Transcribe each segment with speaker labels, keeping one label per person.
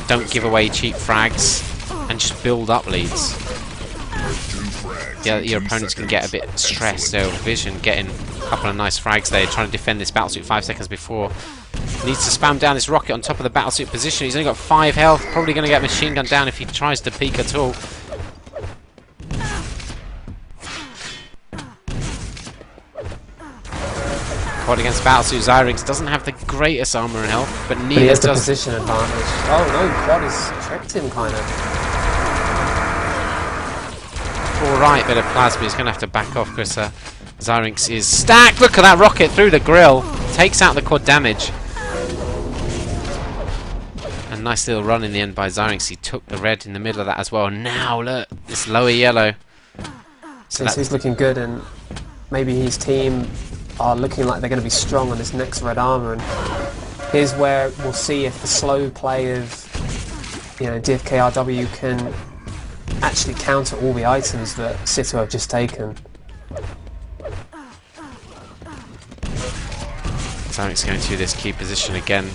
Speaker 1: don't give away cheap frags, and just build up leads. Yeah, your opponents can get a bit stressed. So Vision getting a couple of nice frags there, trying to defend this battlesuit 5 seconds before. Needs to spam down this rocket on top of the battlesuit position. He's only got 5 health, probably going to get machine gun down if he tries to peek at all. Quad against battlesuit. Zyrinx doesn't have the greatest armor and health, but neither
Speaker 2: he has the
Speaker 1: does...
Speaker 2: position advantage. Oh no, Quad has tricked him kind of.
Speaker 1: Alright, bit of plasma. He's going to have to back off because Zyrinx is stacked. Look at that rocket through the grill. Takes out the quad damage. A nice little run in the end by Zyrinx. He took the red in the middle of that as well. Now look, this lower yellow.
Speaker 2: So he's looking good, and maybe his team are looking like they're going to be strong on this next red armor. And here's where we'll see if the slow play of dfkrw can actually counter all the items that Sitto have just taken.
Speaker 1: Zyrinx going to this key position again.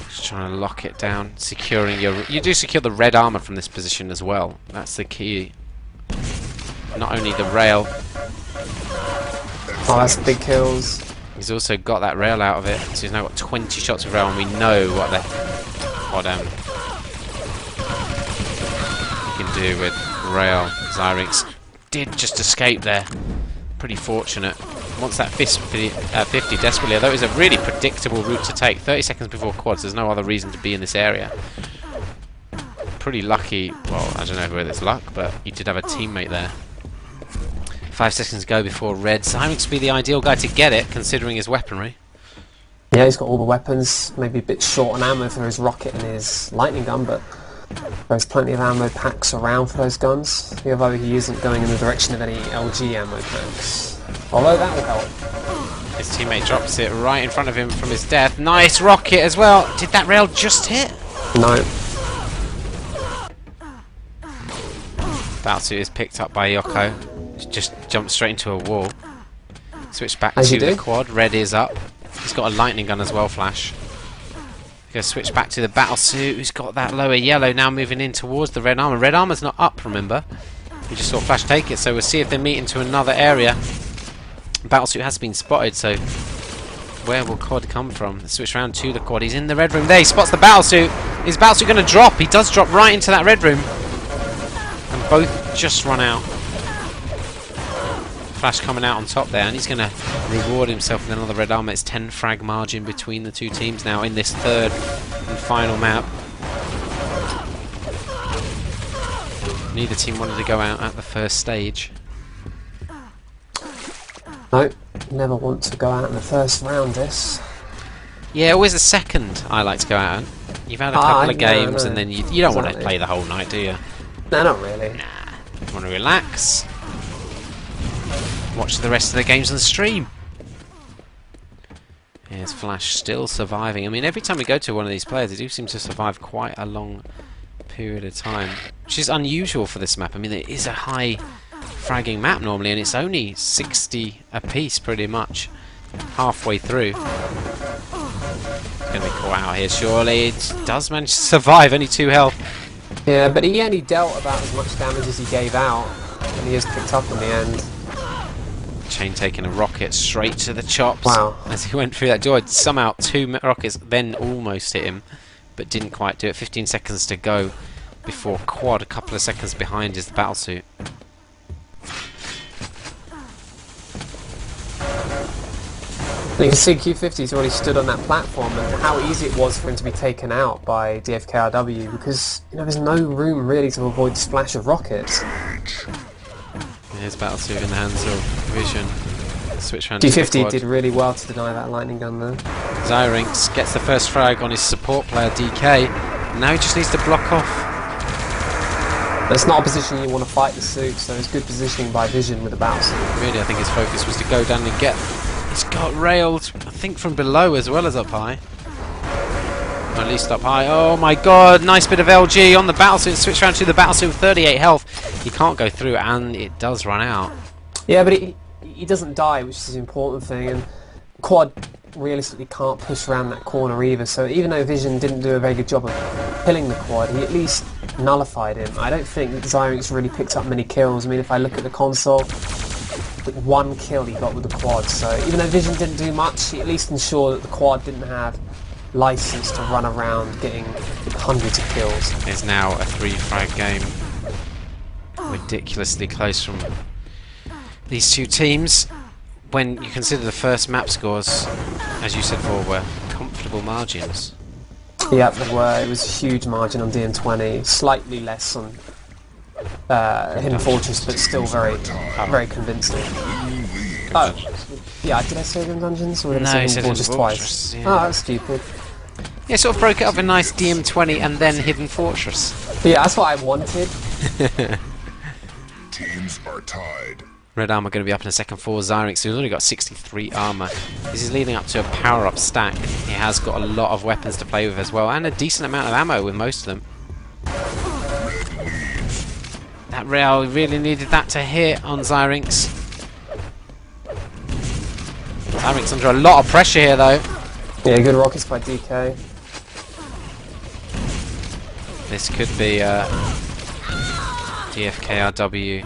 Speaker 1: Just trying to lock it down, securing your... You do secure the red armor from this position as well. That's the key. Not only the rail.
Speaker 2: Oh, that's big kills.
Speaker 1: He's also got that rail out of it, so he's now got 20 shots of rail, and we know what the he can do with rail. Zyrinx did just escape there. Pretty fortunate. Wants that 50 desperately, although it's a really predictable route to take. 30 seconds before quads, there's no other reason to be in this area. Pretty lucky, well, I don't know whether it's luck, but he did have a teammate there. 5 seconds to go before red. Zyrinx would be the ideal guy to get it, considering his weaponry.
Speaker 2: Yeah, he's got all the weapons, maybe a bit short on ammo for his rocket and his lightning gun, but there's plenty of ammo packs around for those guns, although he isn't going in the direction of any LG ammo packs. Although that will help.
Speaker 1: His teammate drops it right in front of him from his death. Nice rocket as well. Did that rail just hit?
Speaker 2: No.
Speaker 1: Battlesuit is picked up by Yoko. Just jumped straight into a wall. Switch back to the quad. Red is up. He's got a lightning gun as well, Flash. Go switch back to the battlesuit, who's got that lower yellow, now moving in towards the red armor. Red armor's not up, remember? We just saw Flash take it, so we'll see if they meet into another area. Battlesuit has been spotted, so where will quad come from? Switch round to the quad. He's in the red room there. He spots the battlesuit. Is battlesuit going to drop? He does drop right into that red room. And both just run out. Flash coming out on top there, and he's going to reward himself with another red armor. It's 10 frag margin between the two teams now in this third and final map. Neither team wanted to go out at the first stage.
Speaker 2: No, never want to go out in the first round, this.
Speaker 1: Yeah, always the second I like to go out on. You've had a couple of games and then you don't want to play the whole night, do you?
Speaker 2: No, not really.
Speaker 1: Nah, you want to relax. Watch the rest of the games on the stream. Here's Flash still surviving. I mean, every time we go to one of these players, they do seem to survive quite a long period of time, which is unusual for this map. I mean, it is a high fragging map normally, and it's only 60 apiece pretty much halfway through. It's going to be caught out here, surely. It does manage to survive, only 2 health.
Speaker 2: Yeah, but he only dealt about as much damage as he gave out, and he is picked up in the end.
Speaker 1: Chain taking a rocket straight to the chops.
Speaker 2: Wow.
Speaker 1: As he went through that door, somehow 2 rockets then almost hit him, but didn't quite do it. 15 seconds to go before quad. A couple of seconds behind is the battlesuit.
Speaker 2: You can see Q50's already stood on that platform, and how easy it was for him to be taken out by dfkrw, because there's no room really to avoid the splash of rockets.
Speaker 1: Here's battlesuit in the hands of Vision. Switch round.
Speaker 2: D50 did really well to deny that lightning gun there.
Speaker 1: Zyrinx gets the first frag on his support player DK. Now he just needs to block off.
Speaker 2: That's not a position you want to fight the suit, so it's good positioning by Vision with the battlesuit.
Speaker 1: Really, I think his focus was to go down and get. He's got railed, I think, from below as well as up high. Or at least up high. Oh my god, nice bit of LG on the battlesuit. Switch round to the battlesuit with 38 health. He can't go through, and it does run out.
Speaker 2: Yeah, but he doesn't die, which is the important thing. And quad realistically can't push around that corner either, so even though Vision didn't do a very good job of killing the quad, he at least nullified him. I don't think Zyrinx really picked up many kills. I mean, if I look at the console, with 1 kill he got with the quad, so even though Vision didn't do much, he at least ensured that the quad didn't have license to run around getting hundreds of kills.
Speaker 1: It's now a 3-frag game. Ridiculously close from these two teams. When you consider the first map scores, as you said before, were comfortable margins.
Speaker 2: Yep, they were. It was a huge margin on DM20, slightly less on Hidden Fortress, but still very convincing. Oh, yeah, did I say Hidden Dungeons? Or did I say Hidden Fortress twice? Yeah. Oh, that's stupid.
Speaker 1: Yeah, sort of broke it up a nice DM20 and then Hidden Fortress.
Speaker 2: Yeah, that's what I wanted.
Speaker 3: Teams are tied.
Speaker 1: Red armor going to be up in a second for Zyrinx, who's only got 63 armor. This is leading up to a power-up stack. He has got a lot of weapons to play with as well, and a decent amount of ammo with most of them. That rail really needed that to hit on Zyrinx. Zyrinx under a lot of pressure here, though.
Speaker 2: Yeah, good rockets by DK.
Speaker 1: This could be dfkrw.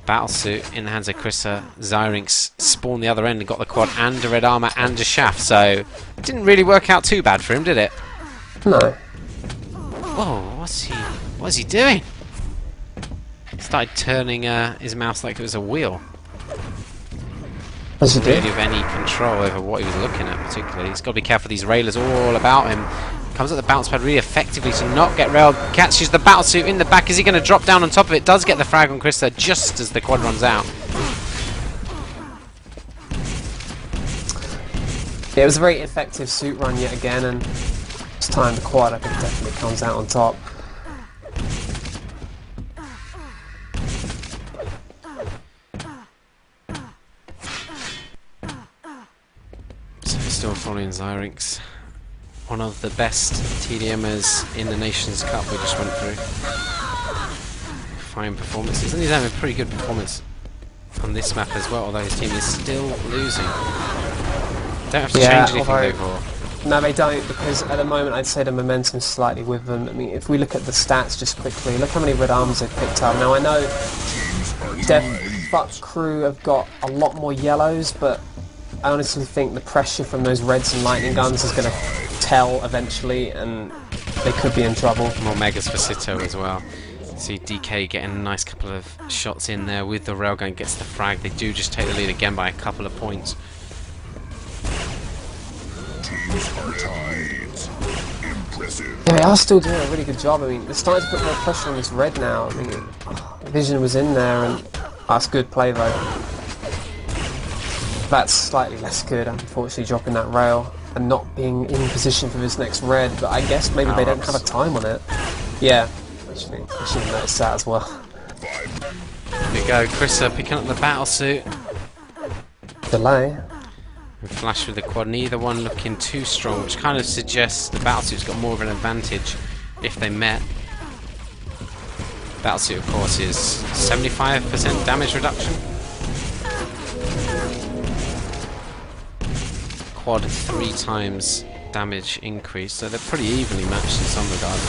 Speaker 1: Battlesuit in the hands of Krissa. Zyrinx spawned the other end and got the quad and a red armor and a shaft, so it didn't really work out too bad for him, did it?
Speaker 2: No.
Speaker 1: Whoa, what's he doing? Started turning his mouse like it was a wheel. Doesn't really have any control over what he was looking at particularly. He's got to be careful, these railers all about him. Comes at the bounce pad really effectively to not get railed. Catches the battlesuit in the back. Is he going to drop down on top of it? Does get the frag on Krista just as the quad runs out.
Speaker 2: Yeah, it was a very effective suit run yet again, and this time the quad I think definitely comes out on top.
Speaker 1: So still following Zyrinx. One of the best TDMers in the Nations Cup we just went through. Fine performances, and he's having a pretty good performance on this map as well, although his team is still losing. Don't have to change anything though for...
Speaker 2: No, they don't, because at the moment I'd say the momentum's slightly with them. I mean, if we look at the stats just quickly, look how many red arms they've picked up. Now I know dfkrw have got a lot more yellows, but I honestly think the pressure from those reds and lightning guns is going to tell eventually, and they could be in trouble.
Speaker 1: More megas for Sitto as well. See DK getting a nice couple of shots in there with the railgun, gets the frag. They do just take the lead again by a couple of points.
Speaker 3: Teams are tied. Impressive.
Speaker 2: Yeah, they are still doing a really good job. I mean, they're starting to put more pressure on this red now. I mean, Vision was in there, and that's good play though. That's slightly less good, unfortunately, dropping that rail and not being in position for this next red, but I guess maybe they don't have a time on it. Yeah, actually, I should have noticed that as well.
Speaker 1: There we go, Krissa picking up the battlesuit.
Speaker 2: Delay.
Speaker 1: And Flash with the quad, neither one looking too strong, which kind of suggests the battlesuit's got more of an advantage if they met. Battlesuit, of course, is 75% damage reduction. Quad 3 times damage increase, so they're pretty evenly matched in some regard.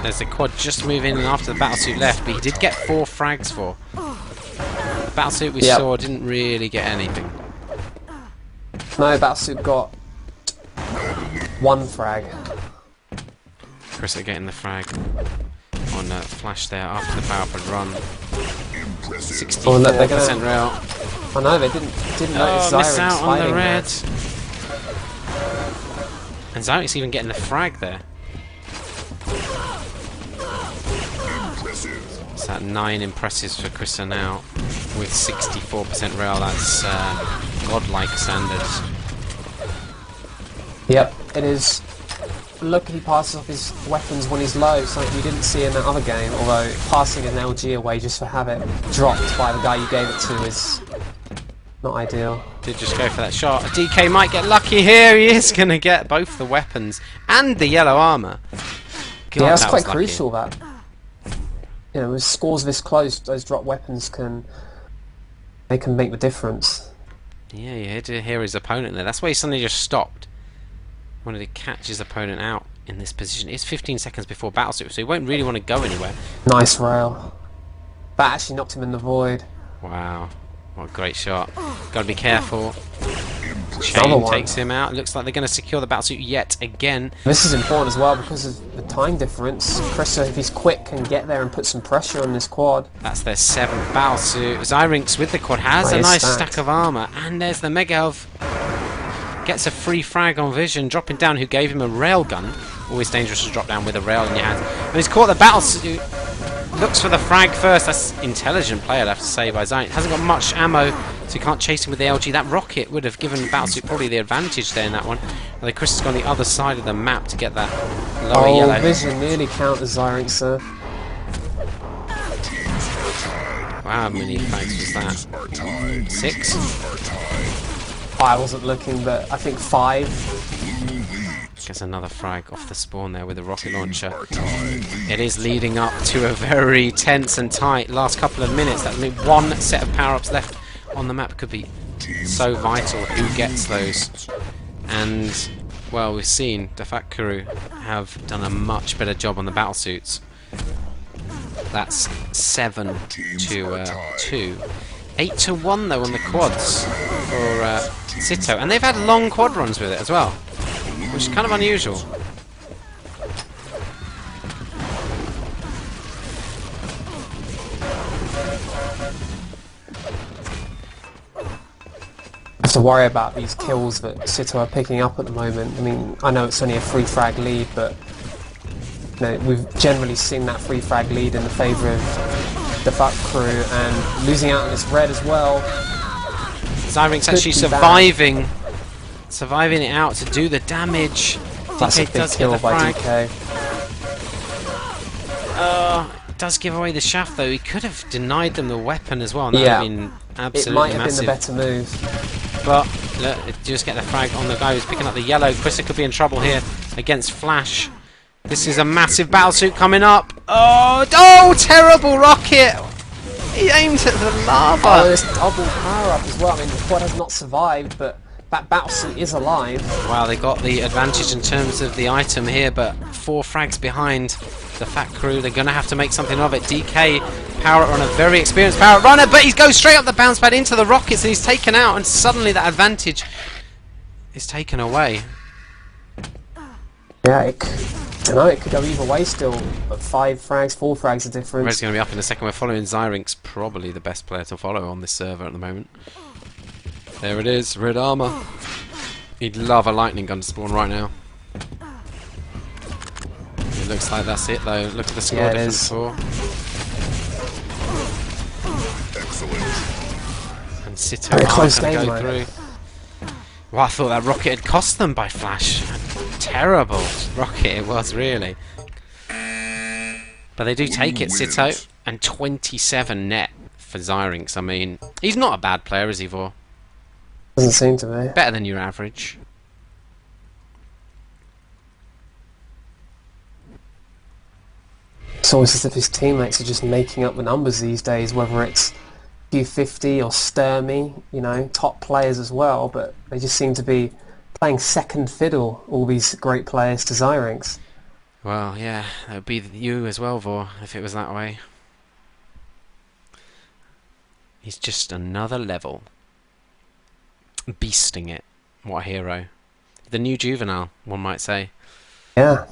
Speaker 1: There's the quad just moving in after the battlesuit left, but he did get 4 frags for. The battlesuit we saw didn't really get anything.
Speaker 2: No, battlesuit got 1 frag.
Speaker 1: Chris are getting the frag on Flash there after the power pad run. 64% rail.
Speaker 2: Oh no, they didn't notice
Speaker 1: miss out on the red.
Speaker 2: That.
Speaker 1: And Zyrinx even getting the frag there. It's at 9 impressives for Krissa now with 64% rail. That's godlike standards.
Speaker 2: Yep, it is. Look, he passes off his weapons when he's low, something we didn't see in that other game, although passing an LG away just for have it dropped by the guy you gave it to is not ideal.
Speaker 1: Did just go for that shot. DK might get lucky here. He is going to get both the weapons and the yellow armor. God,
Speaker 2: yeah, that's quite
Speaker 1: lucky.
Speaker 2: crucial, that. You know, with scores this close, those drop weapons can They can make the difference.
Speaker 1: Yeah, you had to hear his opponent there. That's why he suddenly just stopped. Wanted to catch his opponent out in this position. It's 15 seconds before battle suit, so he won't really want to go anywhere.
Speaker 2: Nice rail. That actually knocked him in the void.
Speaker 1: Wow, what a great shot. Gotta be careful. Chain takes him out. Looks like they're going to secure the battle suit yet again.
Speaker 2: This is important as well because of the time difference. Chris, if he's quick, can get there and put some pressure on this quad.
Speaker 1: That's their 7th battle suit. Zyrinx with the quad has a nice stack of armor, and there's the Mega Elf. Gets a free frag on Vision, dropping down, who gave him a rail gun. Always dangerous to drop down with a rail in your hands. And he's caught the battle suit. Looks for the frag first. That's intelligent play, I'd have to say, by Zyrinx. Hasn't got much ammo, so he can't chase him with the LG. That rocket would have given Battlesuit probably the advantage there in that one. Although Chris has gone the other side of the map to get that lower yellow.
Speaker 2: Vision nearly counters Zyrinx there.
Speaker 1: Wow, how many frags was that? 6?
Speaker 2: I wasn't looking, but I think 5.
Speaker 1: Gets another frag off the spawn there with a rocket launcher. It is leading up to a very tense and tight last couple of minutes. That means one set of power-ups left on the map could be so vital. Who gets those? And, well, we've seen dfkrw have done a much better job on the battle suits. That's 7 to 2. 8 to 1 though on the quads for Sitto, and they've had long quad runs with it as well, which is kind of unusual.
Speaker 2: Have to worry about these kills that Sitto are picking up at the moment. I mean, I know it's only a free frag lead, but you know, we've generally seen that free frag lead in the favour of dfkrw, and losing out on this red as well.
Speaker 1: Zyrinx actually surviving it out to do the damage.
Speaker 2: That's a big kill by DK.
Speaker 1: Does give away the shaft though. He could have denied them the weapon as well. And that would have been absolutely
Speaker 2: it might have
Speaker 1: massive.
Speaker 2: been the better move.
Speaker 1: But look, just get the frag on the guy who's picking up the yellow. Chrissa could be in trouble here against Flash. This is a massive battlesuit coming up. Oh, terrible rocket! He aimed at the lava.
Speaker 2: Oh, this double power up as well. I mean, the quad has not survived, but that battlesuit is alive.
Speaker 1: Wow, they got the advantage in terms of the item here, but 4 frags behind dfkrw. They're going to have to make something of it. DK power on a very experienced power runner, but he goes straight up the bounce pad into the rockets and he's taken out, and suddenly that advantage is taken away.
Speaker 2: Yeah, it could go either way still, but 5 frags, 4 frags are different.
Speaker 1: Red's going to be up in a second. We're following Zyrinx, probably the best player to follow on this server at the moment. There it is, red armor. He'd love a lightning gun to spawn right now. It looks like that's it though. Look at the score difference for.
Speaker 3: Excellent.
Speaker 1: And Sitto are going to go through. Well, I thought that rocket had cost them by Flash. Terrible rocket it was, really. But they do take it, Sitto, and 27 net for Zyrinx. I mean, he's not a bad player, is he, Vor?
Speaker 2: Doesn't seem to be.
Speaker 1: Better than your average.
Speaker 2: It's almost as if his teammates are just making up the numbers these days, whether it's Q50 or Sturmy, you know, top players as well, but they just seem to be playing second fiddle, all these great players, to Zyrinx.
Speaker 1: Well, yeah, that would be you as well, Vor, if it was that way. He's just another level. Beasting it. What a hero. The new Juvenile, one might say.
Speaker 2: Yeah.